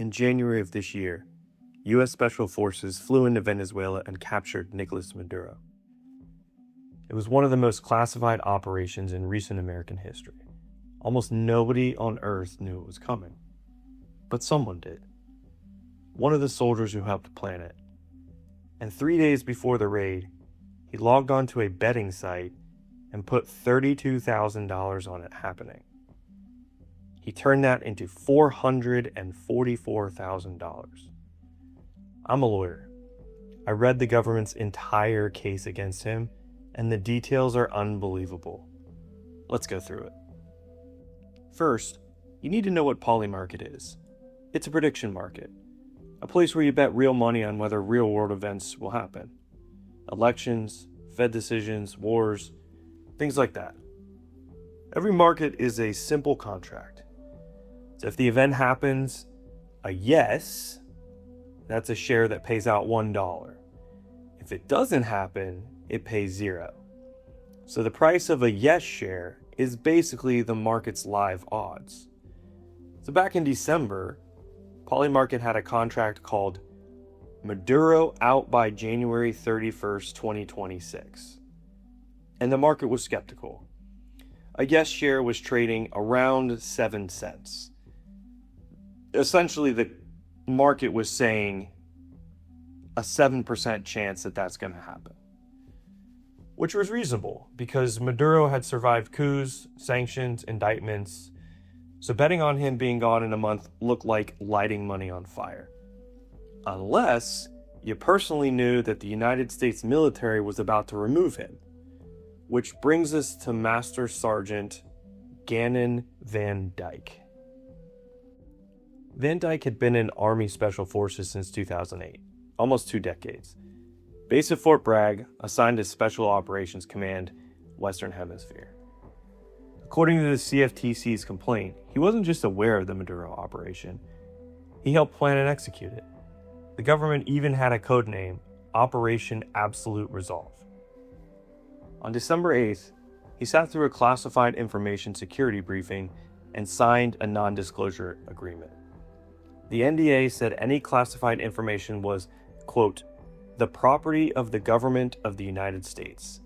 In January of this year, U.S. Special Forces flew into Venezuela and captured Nicolas Maduro. It was one of the most classified operations in recent American history. Almost nobody on Earth knew it was coming. But someone did. One of the soldiers who helped plan it. And 3 days before the raid, he logged onto a betting site and put $32,000 on it happening. He turned that into $444,000. I'm a lawyer. I read the government's entire case against him, and the details are unbelievable. Let's go through it. First, you need to know what Polymarket is. It's a prediction market, a place where you bet real money on whether real-world events will happen. Elections, Fed decisions, wars, things like that. Every market is a simple contract. So if the event happens, a yes, that's a share that pays out $1. If it doesn't happen, it pays $0. So the price of a yes share is basically the market's live odds. So back in December, Polymarket had a contract called Maduro out by January 31st, 2026. And the market was skeptical. A yes share was trading around 7 cents. Essentially, the market was saying a 7% chance that that's going to happen. Which was reasonable, because Maduro had survived coups, sanctions, indictments, so betting on him being gone in a month looked like lighting money on fire. Unless you personally knew that the United States military was about to remove him. Which brings us to Master Sergeant Gannon Van Dyke. Van Dyke had been in Army Special Forces since 2008, almost 2 decades. Base at Fort Bragg, assigned to Special Operations Command, Western Hemisphere. According to the CFTC's complaint, he wasn't just aware of the Maduro operation, he helped plan and execute it. The government even had a code name, Operation Absolute Resolve. On December 8th, he sat through a classified information security briefing and signed a non-disclosure agreement. The NDA said any classified information was, quote, the property of the government of the United States.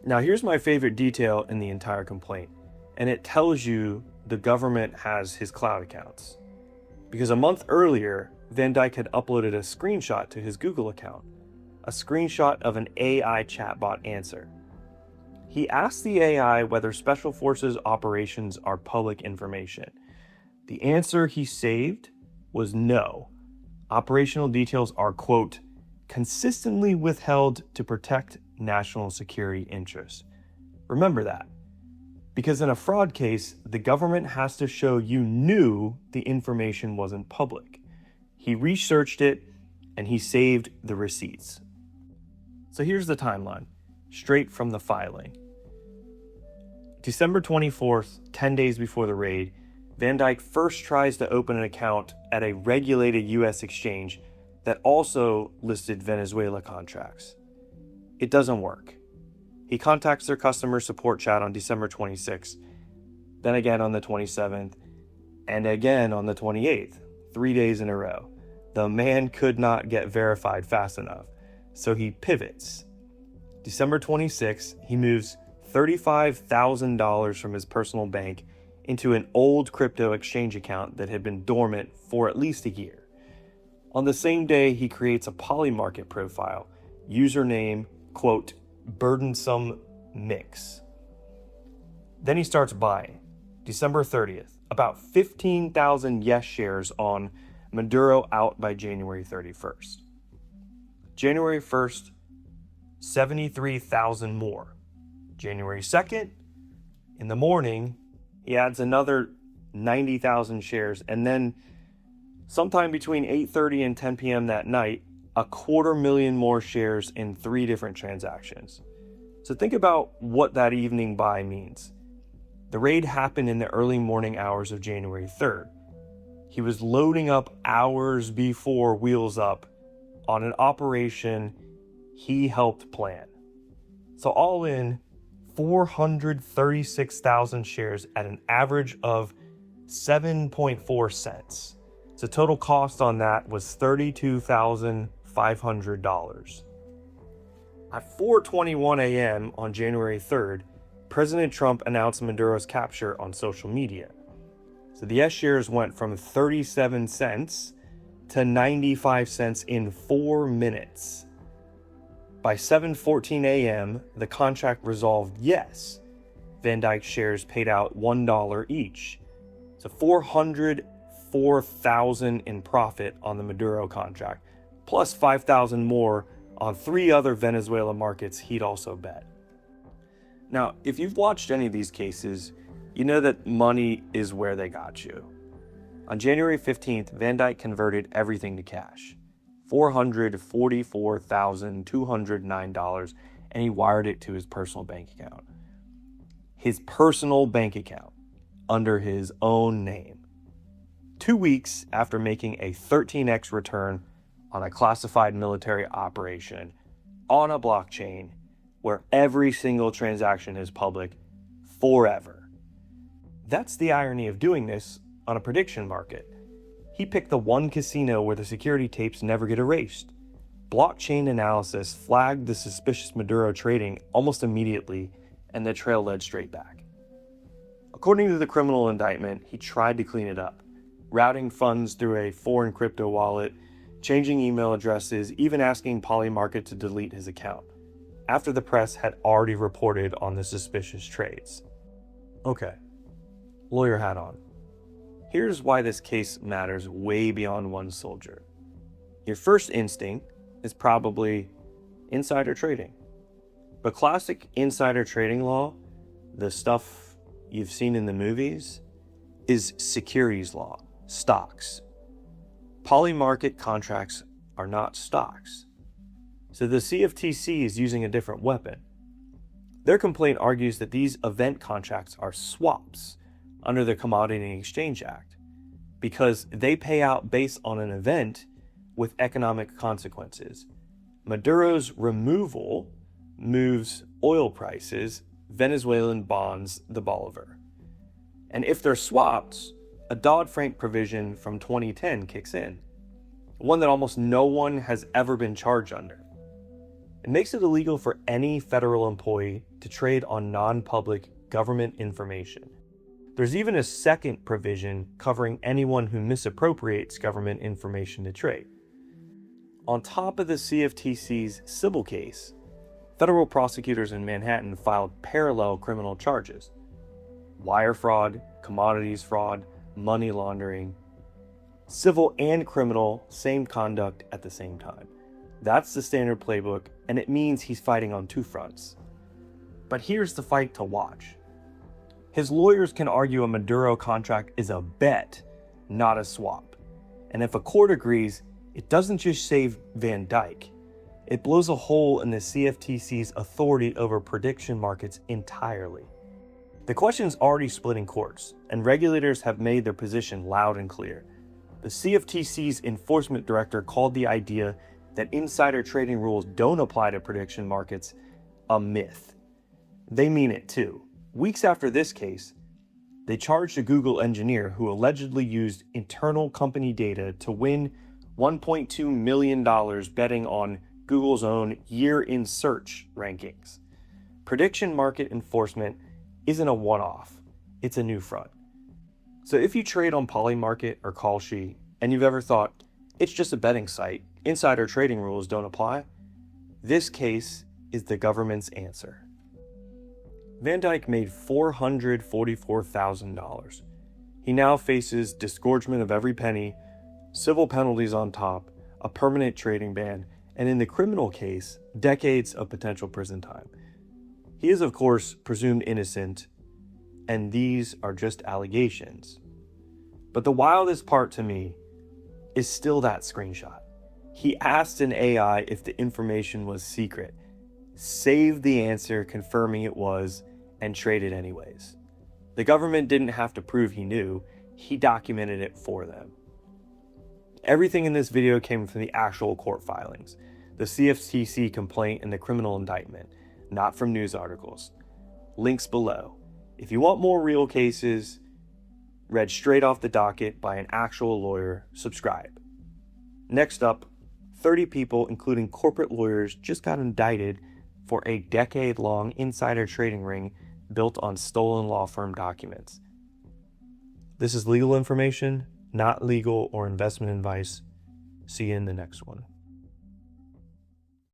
Now here's my favorite detail in the entire complaint, and it tells you the government has his cloud accounts. Because a month earlier, Van Dyke had uploaded a screenshot to his Google account, a screenshot of an AI chatbot answer. He asked the AI whether Special Forces operations are public information. The answer he saved was no. Operational details are, quote, consistently withheld to protect national security interests. Remember that. Because in a fraud case, the government has to show you knew the information wasn't public. He researched it and he saved the receipts. So here's the timeline, straight from the filing. December 24th, 10 days before the raid, Van Dyke first tries to open an account at a regulated U.S. exchange that also listed Venezuela contracts. It doesn't work. He contacts their customer support chat on December 26th, then again on the 27th, and again on the 28th, 3 days in a row. The man could not get verified fast enough, so he pivots. December 26th, he moves $35,000 from his personal bank into an old crypto exchange account that had been dormant for at least a year. On the same day, he creates a Polymarket profile, username, quote, burdensome mix. Then he starts buying. December 30th, about 15,000 yes shares on Maduro out by January 31st. January 1st, 73,000 more. January 2nd, in the morning, he adds another 90,000 shares, and then sometime between 8:30 and 10 p.m. that night, 250,000 more shares in 3 different transactions. So think about what that evening buy means. The raid happened in the early morning hours of January 3rd. He was loading up hours before Wheels Up on an operation he helped plan. So all in, 436,000 shares at an average of 7.4 cents. So total cost on that was $32,500. At 4:21 a.m. on January 3rd, President Trump announced Maduro's capture on social media. So the S-shares went from 37 cents to 95 cents in 4 minutes. By 7:14 a.m., the contract resolved yes. Van Dyke shares paid out $1 each. So $404,000 in profit on the Maduro contract, plus $5,000 more on 3 other Venezuela markets he'd also bet. Now, if you've watched any of these cases, you know that money is where they got you. On January 15th, Van Dyke converted everything to cash, $444,209, and he wired it to his personal bank account. His personal bank account, under his own name. 2 weeks after making a 13x return on a classified military operation on a blockchain where every single transaction is public forever. That's the irony of doing this on a prediction market. He picked the one casino where the security tapes never get erased. Blockchain analysis flagged the suspicious Maduro trading almost immediately, and the trail led straight back. According to the criminal indictment, he tried to clean it up, routing funds through a foreign crypto wallet, changing email addresses, even asking Polymarket to delete his account, after the press had already reported on the suspicious trades. Okay, lawyer hat on. Here's why this case matters way beyond one soldier. Your first instinct is probably insider trading. But classic insider trading law, the stuff you've seen in the movies, is securities law, stocks. Polymarket contracts are not stocks. So the CFTC is using a different weapon. Their complaint argues that these event contracts are swaps under the Commodity Exchange Act because they pay out based on an event with economic consequences. Maduro's removal moves oil prices, Venezuelan bonds, the bolivar. And if they're swaps, a Dodd-Frank provision from 2010 kicks in, one that almost no one has ever been charged under. It makes it illegal for any federal employee to trade on non-public government information. There's even a second provision covering anyone who misappropriates government information to trade. On top of the CFTC's civil case, federal prosecutors in Manhattan filed parallel criminal charges: wire fraud, commodities fraud, money laundering, civil and criminal, same conduct at the same time. That's the standard playbook, and it means he's fighting on 2 fronts. But here's the fight to watch. His lawyers can argue a Maduro contract is a bet, not a swap. And if a court agrees, it doesn't just save Van Dyke. It blows a hole in the CFTC's authority over prediction markets entirely. The question's already splitting courts, and regulators have made their position loud and clear. The CFTC's enforcement director called the idea that insider trading rules don't apply to prediction markets a myth. They mean it too. Weeks after this case, they charged a Google engineer who allegedly used internal company data to win $1.2 million betting on Google's own year in search rankings. Prediction market enforcement isn't a one-off, it's a new front. So if you trade on Polymarket or Kalshi and you've ever thought, it's just a betting site, insider trading rules don't apply, this case is the government's answer. Van Dyke made $444,000. He now faces disgorgement of every penny, civil penalties on top, a permanent trading ban, and in the criminal case, decades of potential prison time. He is, of course, presumed innocent, and these are just allegations. But the wildest part to me is still that screenshot. He asked an AI if the information was secret, saved the answer confirming it was, and traded anyways. The government didn't have to prove he knew, he documented it for them. Everything in this video came from the actual court filings, the CFTC complaint and the criminal indictment, not from news articles. Links below. If you want more real cases, read straight off the docket by an actual lawyer. Subscribe. Next up, 30 people, including corporate lawyers, just got indicted for a decade-long insider trading ring built on stolen law firm documents. This is legal information, not legal or investment advice. See you in the next one.